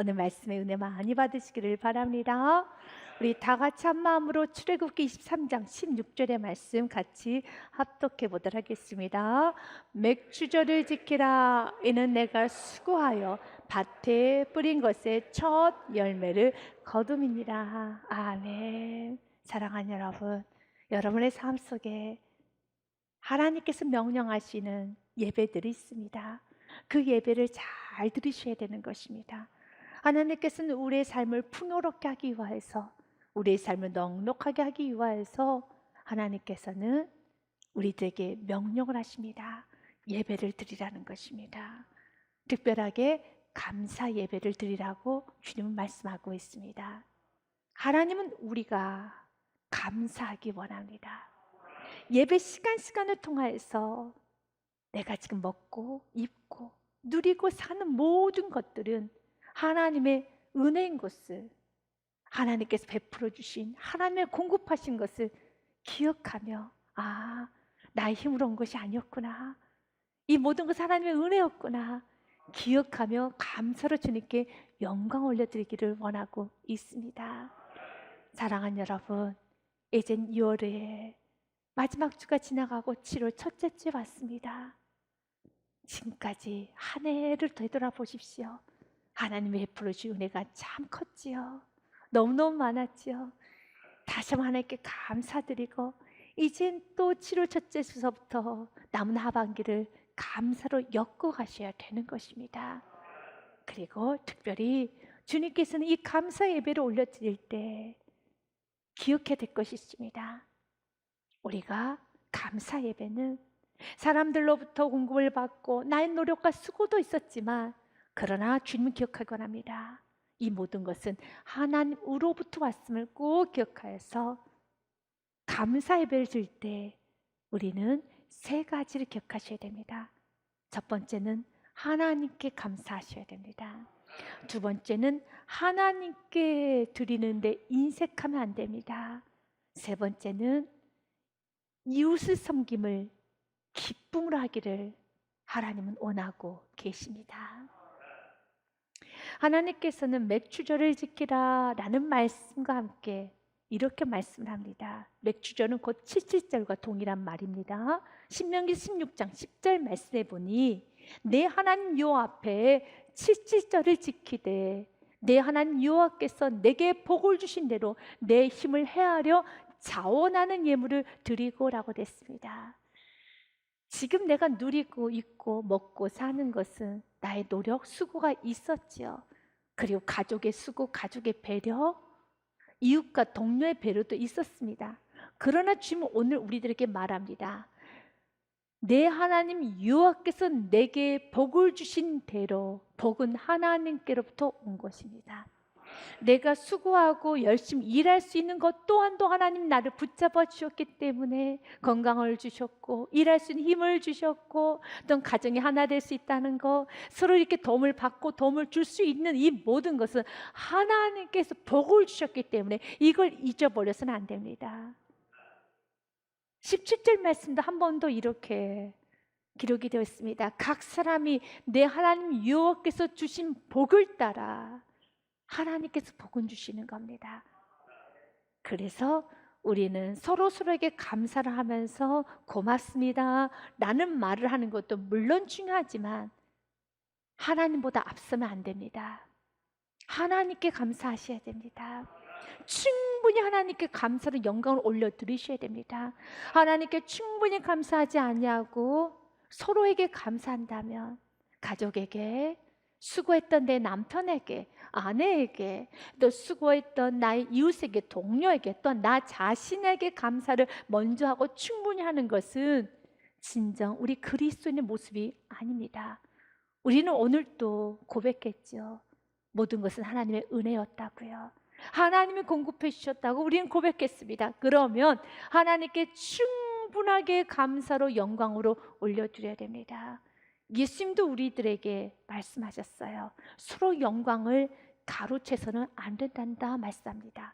오늘 말씀의 은혜 많이 받으시기를 바랍니다. 우리 다 같이 한 마음으로 출애굽기 23장 16절의 말씀 같이 합독해 보도록 하겠습니다. 맥주절을 지키라. 이는 내가 수고하여 밭에 뿌린 것의 첫 열매를 거둠이니라. 아멘. 사랑하는 여러분, 여러분의 삶 속에 하나님께서 명령하시는 예배들이 있습니다. 그 예배를 잘 들으셔야 되는 것입니다. 하나님께서는 우리의 삶을 풍요롭게 하기 위하여서, 우리의 삶을 넉넉하게 하기 위하여서 하나님께서는 우리들에게 명령을 하십니다. 예배를 드리라는 것입니다. 특별하게 감사 예배를 드리라고 주님은 말씀하고 있습니다. 하나님은 우리가 감사하기 원합니다. 예배 시간을 통하여서 내가 지금 먹고 입고 누리고 사는 모든 것들은 하나님의 은혜인 것을, 하나님께서 베풀어 주신, 하나님의 공급하신 것을 기억하며, 아, 나의 힘으로 온 것이 아니었구나, 이 모든 것은 하나님의 은혜였구나 기억하며 감사로 주님께 영광 올려드리기를 원하고 있습니다. 사랑하는 여러분, 이젠 6월에 마지막 주가 지나가고 7월 첫째 주에 왔습니다. 지금까지 한 해를 되돌아보십시오. 하나님의 베풀어 주신 은혜가 참 컸지요. 너무너무 많았지요. 다시 한번 하나님께 감사드리고, 이젠 또 7월 첫째 주서부터 남은 하반기를 감사로 엮어 가셔야 되는 것입니다. 그리고 특별히 주님께서는 이 감사 예배를 올려드릴 때 기억해야 될 것이 있습니다. 우리가 감사 예배는 사람들로부터 공급을 받고 나의 노력과 수고도 있었지만, 그러나 주님은 기억하기 원합니다. 이 모든 것은 하나님으로부터 왔음을 꼭 기억하여서 감사 예배를 드릴 때 우리는 세 가지를 기억하셔야 됩니다. 첫 번째는 하나님께 감사하셔야 됩니다. 두 번째는 하나님께 드리는데 인색하면 안 됩니다. 세 번째는 이웃을 섬김을 기쁨으로 하기를 하나님은 원하고 계십니다. 하나님께서는 맥주절을 지키라 라는 말씀과 함께 이렇게 말씀을 합니다. 맥주절은 곧 칠칠절과 동일한 말입니다. 신명기 16장 10절 말씀에 보니, 내 하나님 여호와 앞에 칠칠절을 지키되 내 하나님 여호와께서 내게 복을 주신 대로 내 힘을 헤아려 자원하는 예물을 드리고 라고 됐습니다. 지금 내가 누리고 있고 먹고 사는 것은 나의 노력, 수고가 있었지요. 그리고 가족의 수고, 가족의 배려, 이웃과 동료의 배려도 있었습니다. 그러나 주님은 오늘 우리들에게 말합니다. 내 하나님 여호와께서 내게 복을 주신 대로 복은 하나님께로부터 온 것입니다. 내가 수고하고 열심히 일할 수 있는 것 또한도 하나님 나를 붙잡아 주셨기 때문에 건강을 주셨고, 일할 수 있는 힘을 주셨고, 또 가정이 하나 될 수 있다는 것, 서로 이렇게 도움을 받고 도움을 줄 수 있는 이 모든 것은 하나님께서 복을 주셨기 때문에 이걸 잊어버려서는 안 됩니다. 17절 말씀도 한 번 더 이렇게 기록이 되어 있습니다. 각 사람이 내 하나님 여호와께서 주신 복을 따라 하나님께서 복은 주시는 겁니다. 그래서 우리는 서로에게 감사를 하면서 고맙습니다 라는 말을 하는 것도 물론 중요하지만 하나님보다 앞서면 안 됩니다. 하나님께 감사하셔야 됩니다. 충분히 하나님께 감사로 영광을 올려드리셔야 됩니다. 하나님께 충분히 감사하지 아니하고 서로에게 감사한다면, 가족에게, 수고했던 내 남편에게, 아내에게, 또 수고했던 나의 이웃에게, 동료에게, 또 나 자신에게 감사를 먼저 하고 충분히 하는 것은 진정 우리 그리스도인의 모습이 아닙니다. 우리는 오늘 또 고백했죠. 모든 것은 하나님의 은혜였다고요. 하나님이 공급해 주셨다고 우리는 고백했습니다. 그러면 하나님께 충분하게 감사로 영광으로 올려드려야 됩니다. 예수님도 우리들에게 말씀하셨어요. 서로 영광을 가로채서는 안 된단다 말씀합니다.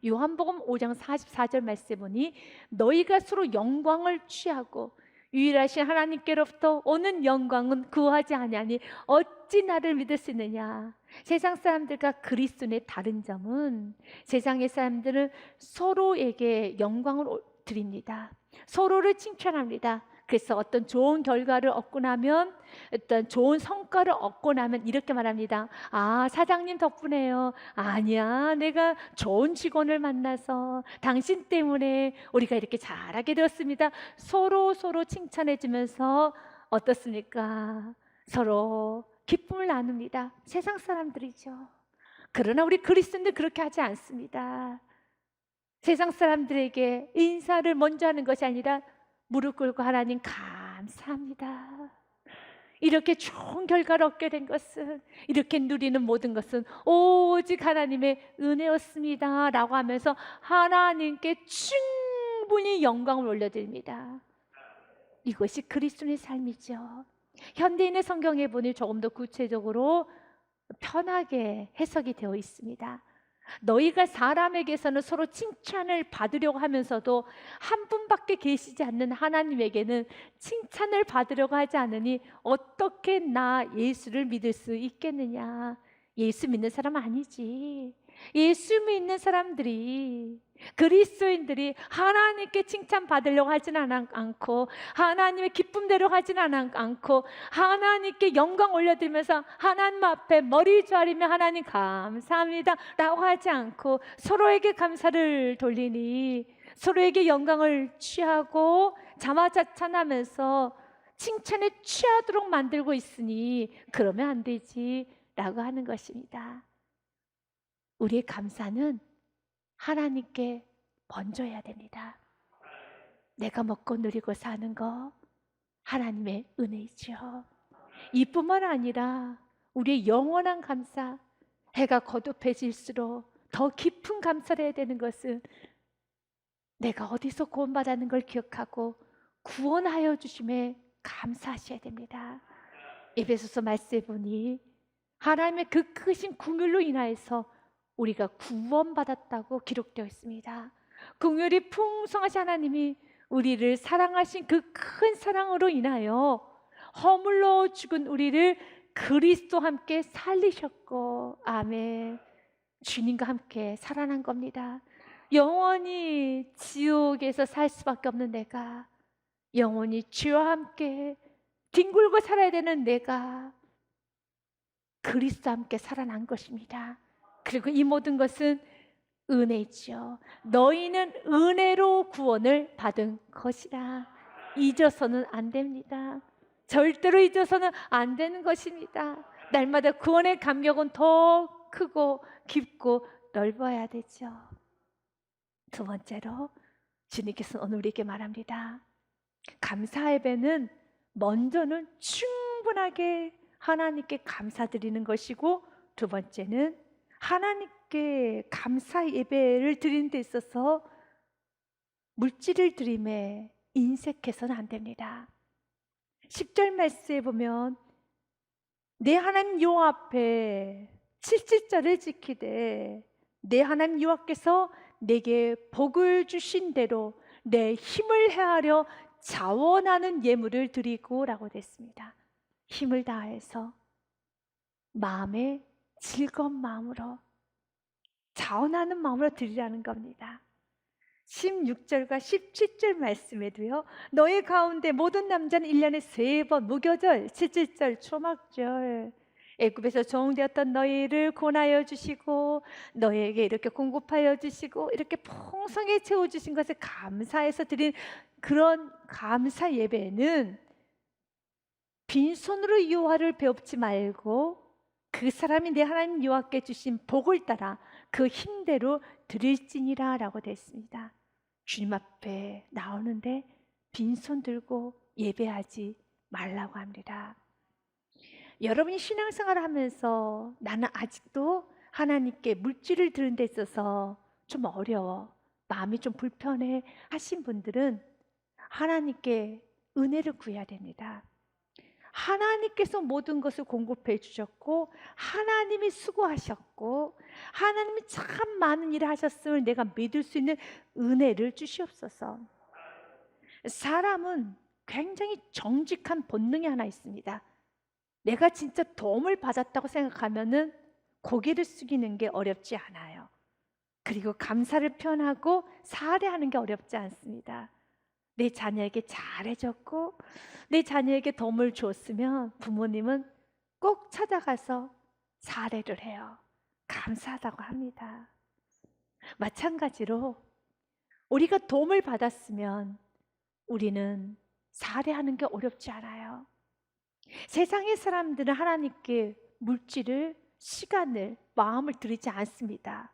요한복음 5장 44절 말씀에 보니, 너희가 서로 영광을 취하고 유일하신 하나님께로부터 오는 영광은 구하지 아니하니 어찌 나를 믿을 수 있느냐. 세상 사람들과 그리스도의 다른 점은 세상의 사람들은 서로에게 영광을 드립니다. 서로를 칭찬합니다. 그래서 어떤 좋은 결과를 얻고 나면, 어떤 좋은 성과를 얻고 나면 이렇게 말합니다. 아, 사장님 덕분에요. 아니야, 내가 좋은 직원을 만나서 당신 때문에 우리가 이렇게 잘하게 되었습니다. 서로 칭찬해 주면서 어떻습니까? 서로 기쁨을 나눕니다. 세상 사람들이죠. 그러나 우리 그리스도인들 그렇게 하지 않습니다. 세상 사람들에게 인사를 먼저 하는 것이 아니라 무릎 꿇고 하나님 감사합니다. 이렇게 좋은 결과를 얻게 된 것은, 이렇게 누리는 모든 것은 오직 하나님의 은혜였습니다 라고 하면서 하나님께 충분히 영광을 올려드립니다. 이것이 그리스도의 삶이죠. 현대인의 성경에 보니 조금 더 구체적으로 편하게 해석이 되어 있습니다. 너희가 사람에게서는 서로 칭찬을 받으려고 하면서도 한 분밖에 계시지 않는 하나님에게는 칭찬을 받으려고 하지 않으니 어떻게 나 예수를 믿을 수 있겠느냐. 예수 믿는 사람 아니지. 예수 믿는 사람들이, 그리스도인들이 하나님께 칭찬받으려고 하지는 않고, 하나님의 기쁨대로 하지는 않고, 하나님께 영광 올려드리면서 하나님 앞에 머리 조아리며 하나님 감사합니다 라고 하지 않고 서로에게 감사를 돌리니, 서로에게 영광을 취하고 자화자찬하면서 칭찬에 취하도록 만들고 있으니 그러면 안 되지 라고 하는 것입니다. 우리의 감사는 하나님께 먼저 해야 됩니다. 내가 먹고 누리고 사는 거 하나님의 은혜이죠. 이뿐만 아니라 우리의 영원한 감사, 해가 거듭해질수록 더 깊은 감사를 해야 되는 것은 내가 어디서 구원받았는 걸 기억하고 구원하여 주심에 감사하셔야 됩니다. 에베소서 말씀해 보니 하나님의 그 크신 긍휼로 인하여서 우리가 구원받았다고 기록되어 있습니다. 긍휼이 풍성하신 하나님이 우리를 사랑하신 그 큰 사랑으로 인하여 허물로 죽은 우리를 그리스도 함께 살리셨고, 아멘. 주님과 함께 살아난 겁니다. 영원히 지옥에서 살 수밖에 없는 내가, 영원히 주와 함께 뒹굴고 살아야 되는 내가 그리스도와 함께 살아난 것입니다. 그리고 이 모든 것은 은혜죠. 너희는 은혜로 구원을 받은 것이라. 잊어서는 안 됩니다. 절대로 잊어서는 안 되는 것입니다. 날마다 구원의 감격은 더 크고 깊고 넓어야 되죠. 두 번째로 주님께서는 오늘 우리에게 말합니다. 감사 예배는 먼저는 충분하게 하나님께 감사드리는 것이고, 두 번째는 하나님께 감사 예배를 드리는 데 있어서 물질을 드림에 인색해서는 안 됩니다. 10절 말씀에 보면 내 하나님 여호와 앞에 칠칠절을 지키되 내 하나님 여호와께서 내게 복을 주신 대로 내 힘을 헤아려 자원하는 예물을 드리고 라고 됐습니다. 힘을 다해서 마음에 즐거운 마음으로, 자원하는 마음으로 드리라는 겁니다. 16절과 17절 말씀에도요, 너희 가운데 모든 남자는 1년에 3번 무교절, 17절 초막절, 애굽에서 종되었던 너희를 구원하여 주시고 너희에게 이렇게 공급하여 주시고 이렇게 풍성히 채워주신 것에 감사해서 드린 그런 감사 예배는 빈손으로 여호와를 배웁지 말고 그 사람이 내 하나님 여호와께 주신 복을 따라 그 힘대로 드릴지니라 라고 되어 있습니다. 주님 앞에 나오는데 빈손 들고 예배하지 말라고 합니다. 여러분이 신앙생활을 하면서 나는 아직도 하나님께 물질을 드는 데 있어서 좀 어려워, 마음이 좀 불편해 하신 분들은 하나님께 은혜를 구해야 됩니다. 하나님께서 모든 것을 공급해 주셨고 하나님이 수고하셨고 하나님이 참 많은 일을 하셨음을 내가 믿을 수 있는 은혜를 주시옵소서. 사람은 굉장히 정직한 본능이 하나 있습니다. 내가 진짜 도움을 받았다고 생각하면은 고개를 숙이는 게 어렵지 않아요. 그리고 감사를 표현하고 사례하는 게 어렵지 않습니다. 내 자녀에게 잘해줬고 내 자녀에게 도움을 줬으면 부모님은 꼭 찾아가서 사례를 해요. 감사하다고 합니다. 마찬가지로 우리가 도움을 받았으면 우리는 사례하는 게 어렵지 않아요. 세상의 사람들은 하나님께 물질을, 시간을, 마음을 들이지 않습니다.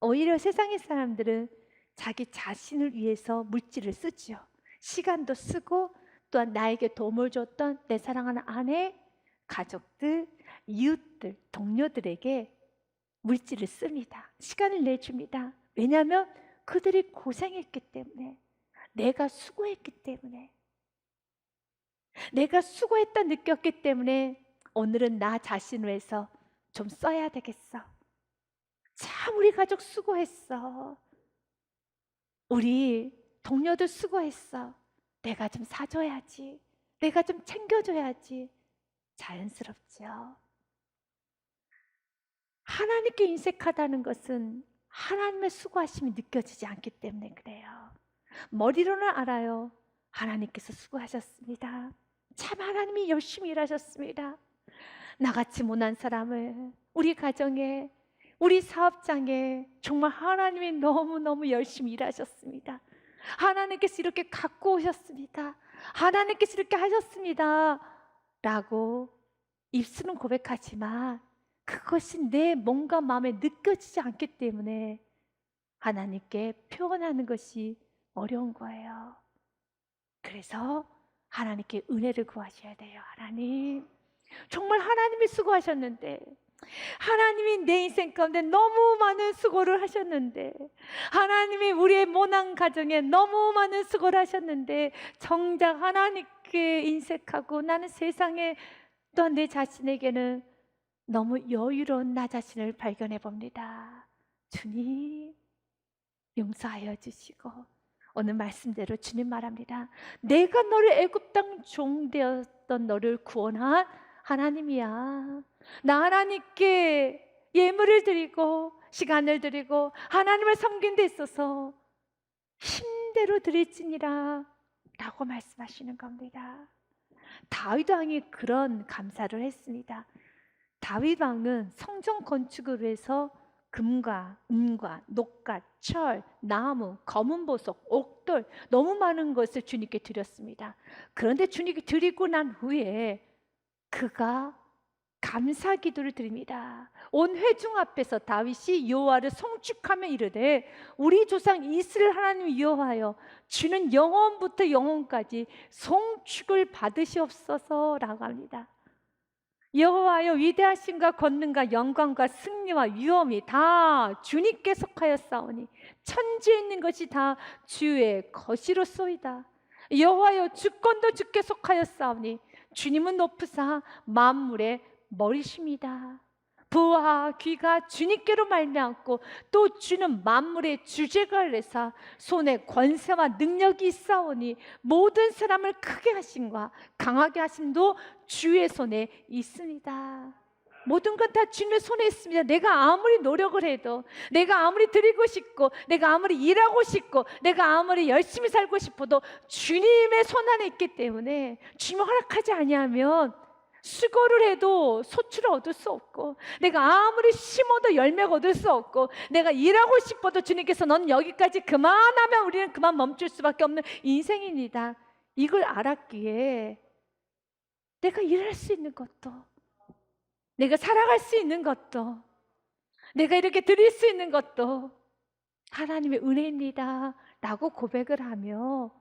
오히려 세상의 사람들은 자기 자신을 위해서 물질을 쓰지요. 시간도 쓰고 또한 나에게 도움을 줬던 내 사랑하는 아내, 가족들, 이웃들, 동료들에게 물질을 씁니다. 시간을 내줍니다. 왜냐하면 그들이 고생했기 때문에, 내가 수고했기 때문에, 내가 수고했다 느꼈기 때문에 오늘은 나 자신을 위해서 좀 써야 되겠어. 참 우리 가족 수고했어. 우리 동료들 수고했어. 내가 좀 사줘야지. 내가 좀 챙겨줘야지. 자연스럽죠. 하나님께 인색하다는 것은 하나님의 수고하심이 느껴지지 않기 때문에 그래요. 머리로는 알아요. 하나님께서 수고하셨습니다. 참 하나님이 열심히 일하셨습니다. 나같이 못난 사람을, 우리 가정에, 우리 사업장에 정말 하나님이 너무너무 열심히 일하셨습니다. 하나님께서 이렇게 갖고 오셨습니다. 하나님께서 이렇게 하셨습니다. 라고 입술은 고백하지만 그것이 내 몸과 마음에 느껴지지 않기 때문에 하나님께 표현하는 것이 어려운 거예요. 그래서 하나님께 은혜를 구하셔야 돼요. 하나님, 정말 하나님이 수고하셨는데, 하나님이 내 인생 가운데 너무 많은 수고를 하셨는데, 하나님이 우리의 모난 가정에 너무 많은 수고를 하셨는데, 정작 하나님께 인색하고 나는 세상에 또 내 자신에게는 너무 여유로운 나 자신을 발견해 봅니다. 주님, 용서하여 주시고, 오늘 말씀대로 주님 말합니다. 내가 너를 애굽 땅 종 되었던 너를 구원한 하나님이야. 나 하나님께 예물을 드리고 시간을 드리고 하나님을 섬긴 데 있어서 힘대로 드릴지니라 라고 말씀하시는 겁니다. 다윗 왕이 그런 감사를 했습니다. 다윗 왕은 성전 건축을 위해서 금과 은과 녹과 철, 나무, 검은 보석, 옥돌 너무 많은 것을 주님께 드렸습니다. 그런데 주님께 드리고 난 후에 그가 감사 기도를 드립니다. 온 회중 앞에서 다윗이 여호와를 송축하며 이르되 우리 조상 이스라엘 하나님 여호와여 주는 영원부터 영원까지 송축을 받으시옵소서라고 합니다. 여호와여 위대하심과 권능과 영광과 승리와 위엄이 다 주님께 속하였사오니 천지에 있는 것이 다 주의 것이로소이다. 여호와여 주권도 주께 속하였사오니 주님은 높으사 만물의 머리십니다. 부와 귀가 주님께로 말미암고 또 주는 만물의 주제가 되사 손에 권세와 능력이 있사오니 모든 사람을 크게 하심과 강하게 하심도 주의 손에 있습니다. 모든 건 다 주님의 손에 있습니다. 내가 아무리 노력을 해도, 내가 아무리 드리고 싶고, 내가 아무리 일하고 싶고, 내가 아무리 열심히 살고 싶어도 주님의 손 안에 있기 때문에 주님이 허락하지 아니하면 수고를 해도 소출을 얻을 수 없고, 내가 아무리 심어도 열매가 얻을 수 없고, 내가 일하고 싶어도 주님께서 넌 여기까지 그만하면 우리는 그만 멈출 수밖에 없는 인생입니다. 이걸 알았기에 내가 일할 수 있는 것도, 내가 살아갈 수 있는 것도, 내가 이렇게 드릴 수 있는 것도 하나님의 은혜입니다 라고 고백을 하며,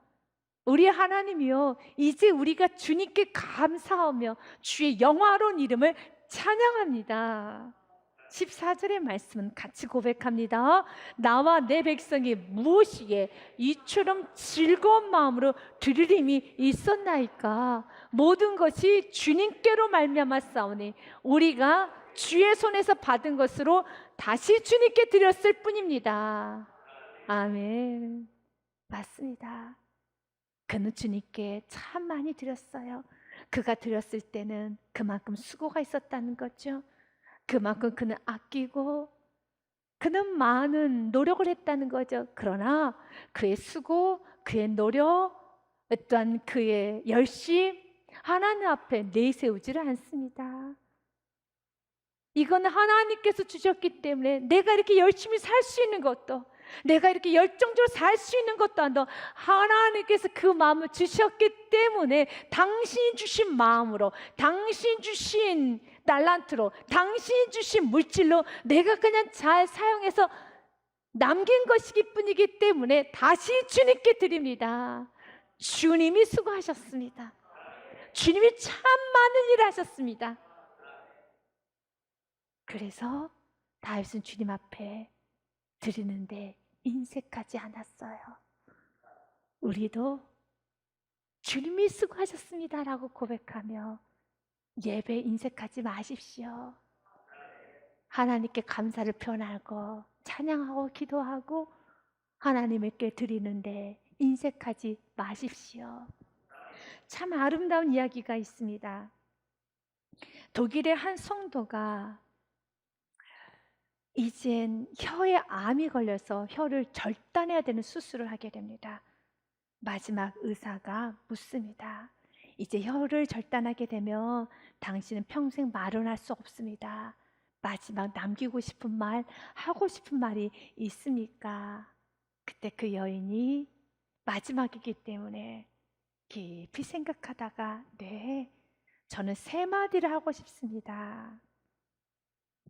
우리 하나님이요 이제 우리가 주님께 감사하며 주의 영화로운 이름을 찬양합니다. 14절의 말씀은 같이 고백합니다. 나와 내 백성이 무엇이기에 이처럼 즐거운 마음으로 드리림이 있었나이까. 모든 것이 주님께로 말미암았사오니 우리가 주의 손에서 받은 것으로 다시 주님께 드렸을 뿐입니다. 아멘. 맞습니다. 그는 주님께 참 많이 드렸어요. 그가 드렸을 때는 그만큼 수고가 있었다는 거죠. 그만큼 그는 아끼고 그는 많은 노력을 했다는 거죠. 그러나 그의 수고, 그의 노력, 또한 그의 열심 하나님 앞에 내세우지를 않습니다. 이건 하나님께서 주셨기 때문에 내가 이렇게 열심히 살 수 있는 것도, 내가 이렇게 열정적으로 살 수 있는 것도 아니라 하나님께서 그 마음을 주셨기 때문에 당신이 주신 마음으로, 당신이 주신 달란트로, 당신이 주신 물질로 내가 그냥 잘 사용해서 남긴 것이기 뿐이기 때문에 다시 주님께 드립니다. 주님이 수고하셨습니다. 주님이 참 많은 일을 하셨습니다. 그래서 다윗은 주님 앞에 드리는데 인색하지 않았어요. 우리도 주님이 수고하셨습니다라고 고백하며 예배 인색하지 마십시오. 하나님께 감사를 표현하고 찬양하고 기도하고 하나님께 드리는데 인색하지 마십시오. 참 아름다운 이야기가 있습니다. 독일의 한 성도가 이젠 혀에 암이 걸려서 혀를 절단해야 되는 수술을 하게 됩니다. 마지막 의사가 묻습니다. 이제 혀를 절단하게 되면 당신은 평생 말을 할 수 없습니다. 마지막 남기고 싶은 말, 하고 싶은 말이 있습니까? 그때 그 여인이 마지막이기 때문에 깊이 생각하다가 네, 저는 세 마디를 하고 싶습니다.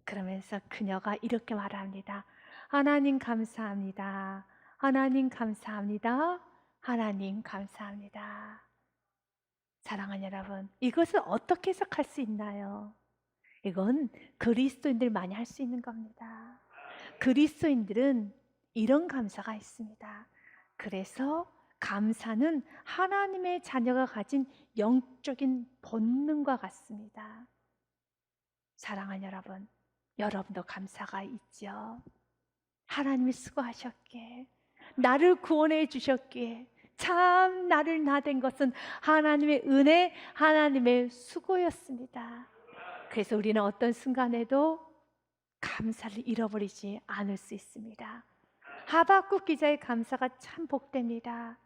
그러면서 그녀가 이렇게 말합니다. 하나님 감사합니다. 하나님 감사합니다. 하나님 감사합니다. 사랑하는 여러분, 이것을 어떻게 해석할 수 있나요? 이건 그리스도인들 많이 할 수 있는 겁니다. 그리스도인들은 이런 감사가 있습니다. 그래서 감사는 하나님의 자녀가 가진 영적인 본능과 같습니다. 사랑하는 여러분, 여러분도 감사가 있죠. 하나님이 수고하셨기에, 나를 구원해 주셨기에, 참 나를 나댄 것은 하나님의 은혜, 하나님의 수고였습니다. 그래서 우리는 어떤 순간에도 감사를 잃어버리지 않을 수 있습니다. 하박국 기자의 감사가 참 복됩니다.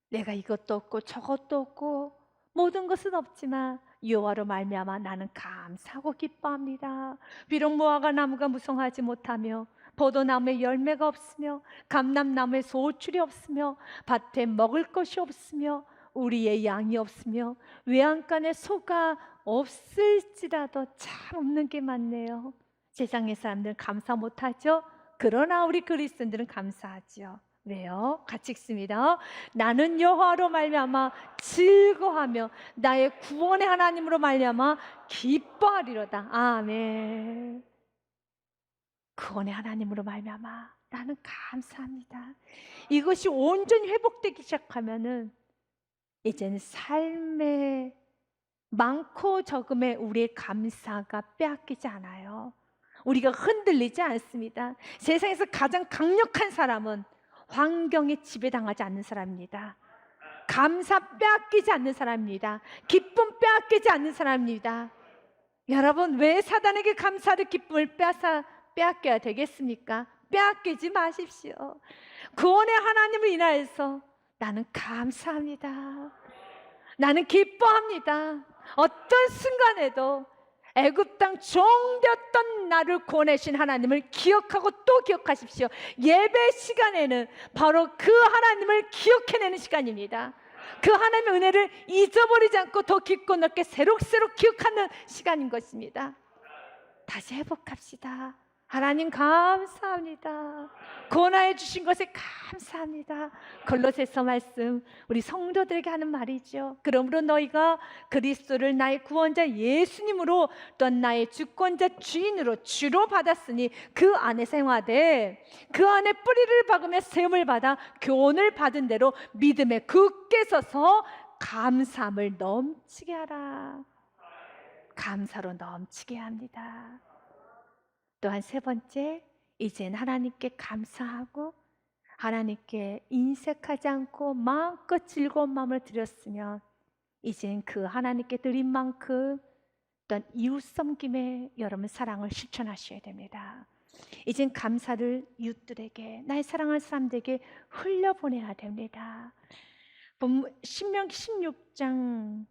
내가 이것도 없고 저것도 없고 모든 것은 없지만 여호와로 말미암아 나는 감사하고 기뻐합니다. 비록 무화과 나무가 무성하지 못하며 포도나무에 열매가 없으며 감람나무에 소출이 없으며 밭에 먹을 것이 없으며 우리의 양이 없으며 외양간에 소가 없을지라도 참 없는 게 많네요. 세상의 사람들은 감사 못하죠. 그러나 우리 그리스도인들은 감사하죠. 왜요? 같이 읽습니다. 나는 여호와로 말미암아 즐거하며 나의 구원의 하나님으로 말미암아 기뻐하리로다. 아멘. 구원의 하나님으로 말미암아 나는 감사합니다. 이것이 온전히 회복되기 시작하면은 이제는 삶의 많고 적음에 우리의 감사가 빼앗기지 않아요. 우리가 흔들리지 않습니다. 세상에서 가장 강력한 사람은 환경에 지배당하지 않는 사람입니다. 감사 빼앗기지 않는 사람입니다. 기쁨 빼앗기지 않는 사람입니다. 여러분, 왜 사단에게 감사를 기쁨을 빼앗겨야 되겠습니까? 빼앗기지 마십시오. 구원의 하나님을 인하여서 나는 감사합니다. 나는 기뻐합니다. 어떤 순간에도 애굽 땅 종되었던 나를 구원하신 하나님을 기억하고 또 기억하십시오. 예배 시간에는 바로 그 하나님을 기억해내는 시간입니다. 그 하나님의 은혜를 잊어버리지 않고 더 깊고 넓게 새록새록 기억하는 시간인 것입니다. 다시 회복합시다. 하나님 감사합니다. 구원하여 주신 것에 감사합니다. 골로새서 말씀 우리 성도들에게 하는 말이죠. 그러므로 너희가 그리스도를 나의 구원자 예수님으로 또한 나의 주권자 주인으로 주로 받았으니 그 안에 생활하되 그 안에 뿌리를 박으며 세움을 받아 교훈을 받은 대로 믿음에 굳게 서서 감사함을 넘치게 하라. 감사로 넘치게 합니다. 또한 세 번째, 이젠 하나님께 감사하고 하나님께 인색하지 않고 마음껏 즐거운 마음을 드렸으면 이젠 그 하나님께 드린 만큼 어떤 이웃 섬김에 여러분 사랑을 실천하셔야 됩니다. 이젠 감사를 이웃들에게, 나의 사랑하는 사람들에게 흘려보내야 됩니다. 신명기 16장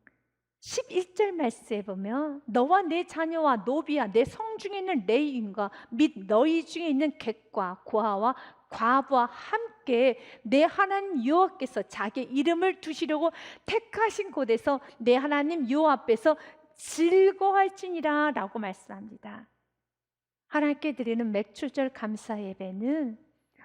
11절 말씀에 보면 너와 내 자녀와 노비와 내 성 중에 있는 레위인과 및 너희 중에 있는 객과 고아와 과부와 함께 내 하나님 여호와께서 자기 이름을 두시려고 택하신 곳에서 내 하나님 여호와 앞에서 즐거워할지니라 라고 말씀합니다. 하나님께 드리는 맥주절 감사 예배는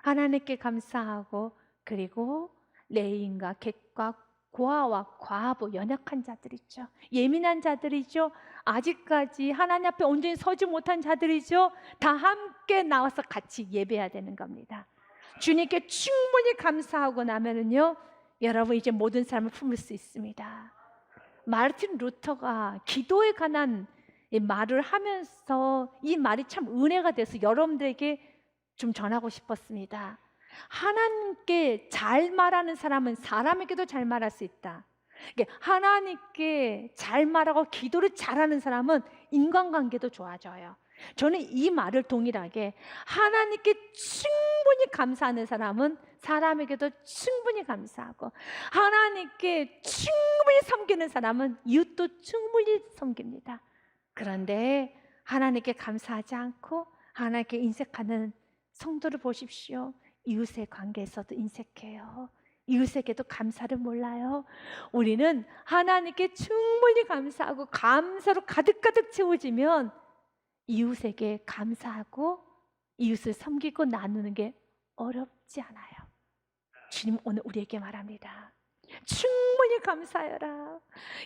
하나님께 감사하고, 그리고 레위인과 객과 고아와 과부, 연약한 자들이죠. 예민한 자들이죠. 아직까지 하나님 앞에 온전히 서지 못한 자들이죠. 다 함께 나와서 같이 예배해야 되는 겁니다. 주님께 충분히 감사하고 나면은요, 여러분 이제 모든 사람을 품을 수 있습니다. 마르틴 루터가 기도에 관한 이 말을 하면서 이 말이 참 은혜가 돼서 여러분들에게 좀 전하고 싶었습니다. 하나님께 잘 말하는 사람은 사람에게도 잘 말할 수 있다. 하나님께 잘 말하고 기도를 잘하는 사람은 인간관계도 좋아져요. 저는 이 말을 동일하게 하나님께 충분히 감사하는 사람은 사람에게도 충분히 감사하고, 하나님께 충분히 섬기는 사람은 이웃도 충분히 섬깁니다. 그런데 하나님께 감사하지 않고 하나님께 인색하는 성도를 보십시오. 이웃의 관계에서도 인색해요. 이웃에게도 감사를 몰라요. 우리는 하나님께 충분히 감사하고 감사로 가득가득 채워지면 이웃에게 감사하고 이웃을 섬기고 나누는 게 어렵지 않아요. 주님 오늘 우리에게 말합니다. 충분히 감사해라.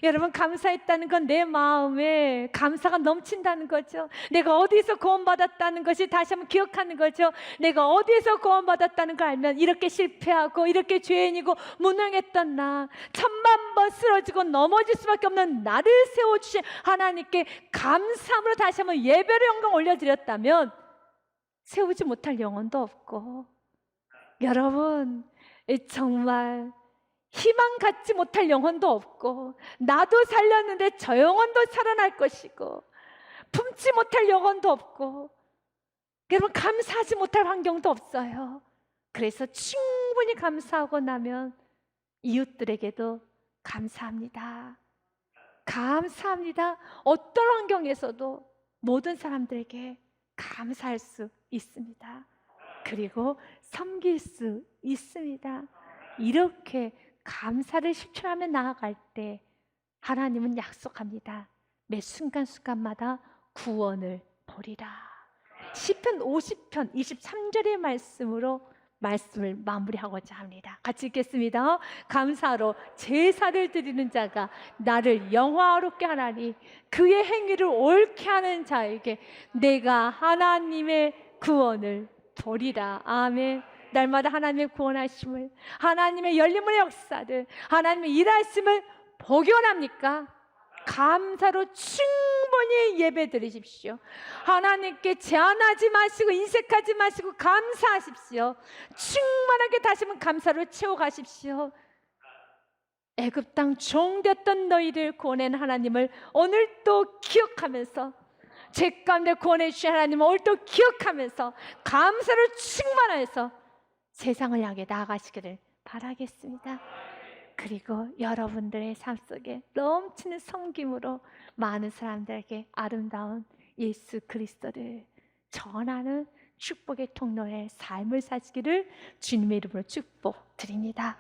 여러분, 감사했다는 건 내 마음에 감사가 넘친다는 거죠. 내가 어디에서 구원받았다는 것이 다시 한번 기억하는 거죠. 내가 어디에서 구원받았다는 걸 알면 이렇게 실패하고 이렇게 죄인이고 무능했던 나, 천만 번 쓰러지고 넘어질 수밖에 없는 나를 세워주신 하나님께 감사함으로 다시 한번 예배로 영광 올려드렸다면 세우지 못할 영혼도 없고, 여러분 정말 희망 갖지 못할 영혼도 없고, 나도 살렸는데 저 영혼도 살아날 것이고, 품지 못할 영혼도 없고, 여러분 감사하지 못할 환경도 없어요. 그래서 충분히 감사하고 나면 이웃들에게도 감사합니다. 감사합니다. 어떤 환경에서도 모든 사람들에게 감사할 수 있습니다. 그리고 섬길 수 있습니다. 이렇게 감사를 실천하며 나아갈 때 하나님은 약속합니다. 매 순간순간마다 구원을 보리라. 시편 50편 23절의 말씀을 마무리하고자 합니다. 같이 읽겠습니다. 감사로 제사를 드리는 자가 나를 영화롭게 하나니 그의 행위를 옳게 하는 자에게 내가 하나님의 구원을 보리라. 아멘. 날마다 하나님의 구원하심을, 하나님의 열린 문의 역사를, 하나님의 일하심을 보기 원합니까? 감사로 충분히 예배 드리십시오. 하나님께 제한하지 마시고 인색하지 마시고 감사하십시오. 충만하게 다시 한번 감사로 채워가십시오. 애굽 땅 종되었던 너희를 구원한 하나님을 오늘도 기억하면서, 죄 가운데 구원해 주신 하나님을 오늘도 기억하면서 감사를 충만해서 세상을 향해 나아가시기를 바라겠습니다. 그리고 여러분들의 삶 속에 넘치는 섬김으로 많은 사람들에게 아름다운 예수 그리스도를 전하는 축복의 통로의 삶을 사시기를 주님의 이름으로 축복드립니다.